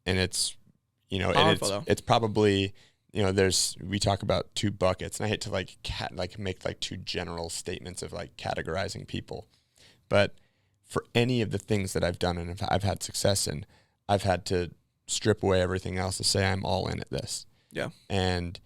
And it's, you know, Powerful, and though. it's probably, you know, we talk about 2 buckets, and I hate to like make like 2 general statements of like categorizing people, but for any of the things that I've done and I've had success in, I've had to strip away everything else to say I'm all in at this. Yeah. And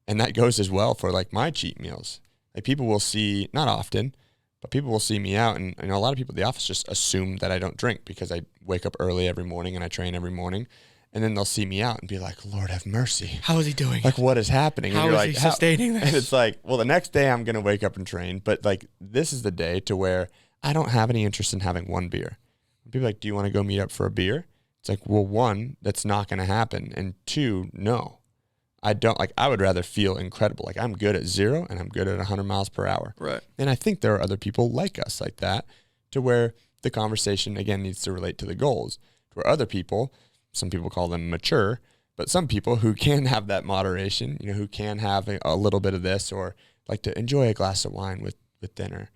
that goes as well for like my cheat meals. Like people will see, not often, but people will see me out, and you know, a lot of people at the office just assume that I don't drink because I wake up early every morning and I train every morning. And then they'll see me out and be like, Lord have mercy. How is he doing? Like, what is happening? How is he sustaining this? And it's like, well, the next day I'm going to wake up and train, but like this is the day to where I don't have any interest in having 1 beer. People are like, do you want to go meet up for a beer? It's like, well, 1, that's not going to happen. And 2, no. I don't, like, I would rather feel incredible. Like, I'm good at 0 and I'm good at 100 miles per hour. Right. And I think there are other people like us like that, to where the conversation, again, needs to relate to the goals. Where other people, some people call them mature, but some people who can have that moderation, you know, who can have a little bit of this, or like to enjoy a glass of wine with dinner,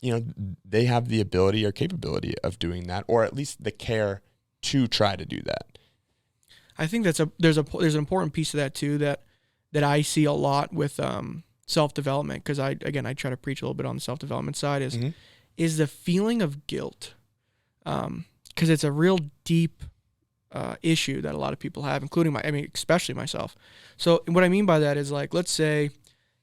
you know, they have the ability or capability of doing that, or at least the care to try to do that. I think there's an important piece of that too that I see a lot with self-development, because I try to preach a little bit on the self-development side, is the feeling of guilt, because it's a real deep issue that a lot of people have, including especially myself. So what I mean by that is, like, let's say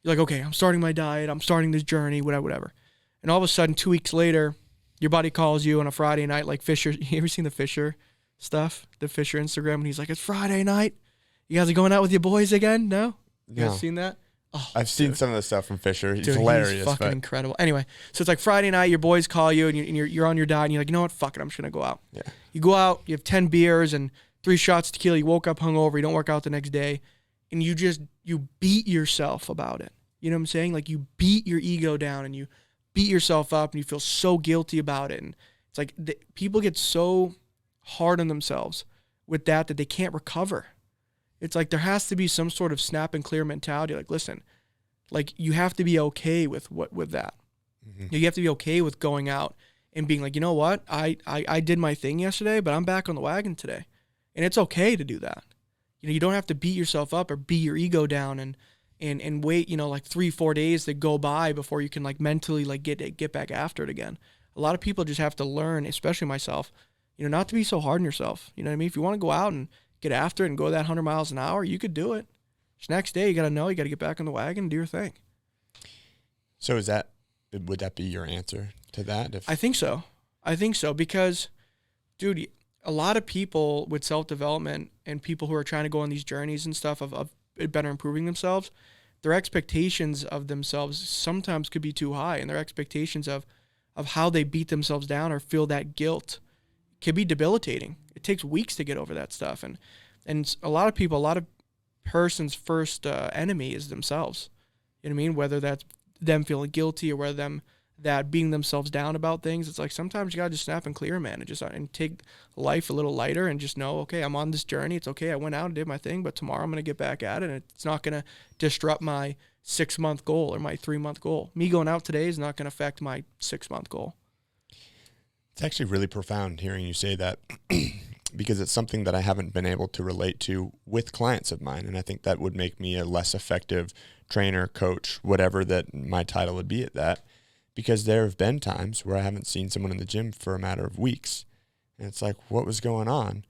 you're like, okay, I'm starting my diet, I'm starting this journey, whatever. And all of a sudden, 2 weeks later, your buddy calls you on a Friday night, like Fisher. You ever seen the Fisher stuff? The Fisher Instagram, and he's like, it's Friday night. You guys are going out with your boys again? No? You guys seen that? Oh, I've seen some of the stuff from Fisher. He's dude, hilarious. He's fucking incredible. Anyway, so it's like Friday night, your boys call you, and you're on your diet, and you're like, you know what? Fuck it, I'm just going to go out. Yeah. You go out, you have 10 beers and 3 shots of tequila, you woke up hungover, you don't work out the next day, and you beat yourself about it. You know what I'm saying? Like, you beat your ego down, and you beat yourself up, and you feel so guilty about it. And it's like people get so hard on themselves with that they can't recover. It's like there has to be some sort of snap and clear mentality. Like, listen, like, you have to be okay with that. Mm-hmm. You have to be okay with going out and being like, you know what? I did my thing yesterday, but I'm back on the wagon today. And it's okay to do that. You know, you don't have to beat yourself up or beat your ego down and wait, you know, like 3-4 days to go by before you can, like, mentally, like, get back after it again. A lot of people just have to learn, especially myself, you know, not to be so hard on yourself. You know what I mean? If you want to go out and get after it and go that 100 miles an hour, you could do it. Just next day, you got to get back on the wagon and do your thing. So would that be your answer to that? I think so. Because, dude, a lot of people with self-development and people who are trying to go on these journeys and stuff of better improving themselves, their expectations of themselves sometimes could be too high, and their expectations of how they beat themselves down or feel that guilt can be debilitating. It takes weeks to get over that stuff, and a lot of person's first enemy is themselves. You know what I mean? Whether that's them feeling guilty or whether that beating themselves down about things. It's like sometimes you gotta just snap and clear, man, and take life a little lighter and just know, okay, I'm on this journey. It's okay. I went out and did my thing, but tomorrow I'm gonna get back at it, and it's not gonna disrupt my 6-month goal or my 3-month goal. Me going out today is not gonna affect my 6-month goal. It's actually really profound hearing you say that, because it's something that I haven't been able to relate to with clients of mine, and I think that would make me a less effective trainer, coach, whatever that my title would be at that, because there have been times where I haven't seen someone in the gym for a matter of weeks, and it's like, what was going on?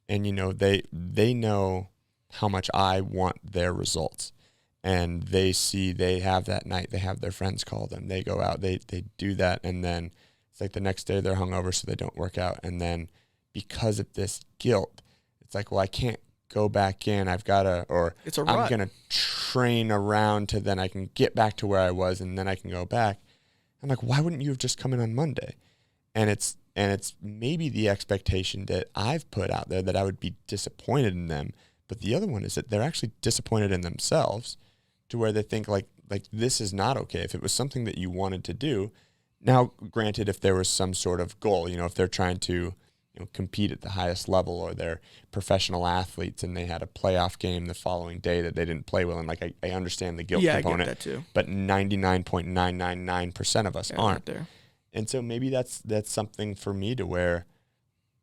And, you know, they know how much I want their results, and they have that night, they have their friends call them, they go out, they do that, and then it's like the next day they're hungover, so they don't work out, and then because of this guilt, it's like, well, I can't go back in. I've got to, or I'm going to train around to then I can get back to where I was, and then I can go back. I'm like, why wouldn't you have just come in on Monday? And it's maybe the expectation that I've put out there that I would be disappointed in them. But the other one is that they're actually disappointed in themselves, to where they think like this is not okay. If it was something that you wanted to do, now granted, if there was some sort of goal, you know, if they're trying to, you know, compete at the highest level, or they're professional athletes and they had a playoff game the following day that they didn't play well, and like I understand the guilt component, I get that too. But 99.999% of us aren't there. And so maybe that's something for me to where,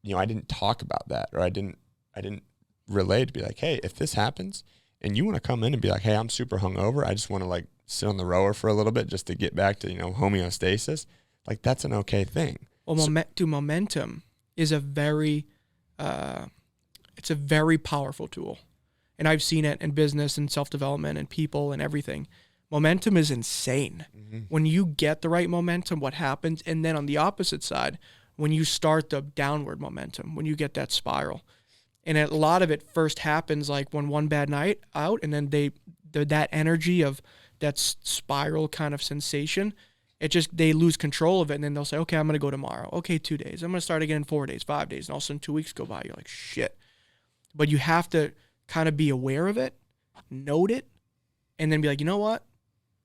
you know, I didn't talk about that, or I didn't I didn't relay to be like, hey, if this happens and you want to come in and be like, hey, I'm super hungover, I just want to like sit on the rower for a little bit just to get back to, homeostasis, like that's an okay thing. Well, momentum is a very powerful tool. And I've seen it in business and self-development and people and everything. Momentum is insane. Mm-hmm. When you get the right momentum, what happens? And then on the opposite side, when you start the downward momentum, when you get that spiral. And a lot of it first happens like when one bad night out, and then that energy of that spiral kind of sensation, they lose control of it, and then they'll say, okay, I'm going to go tomorrow. Okay, 2 days. I'm going to start again in 4 days, 5 days. And all of a sudden 2 weeks go by. You're like, shit. But you have to kind of be aware of it, note it, and then be like, you know what?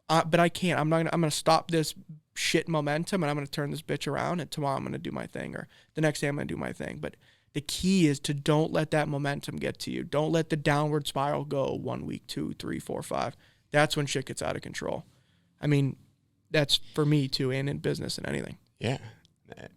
But I can't. I'm going to stop this shit momentum, and I'm going to turn this bitch around, and tomorrow I'm going to do my thing, or the next day I'm going to do my thing. But the key is to don't let that momentum get to you. Don't let the downward spiral go 1 week, 2, 3, 4, 5. That's when shit gets out of control. I mean, that's for me too, and in business and anything. Yeah.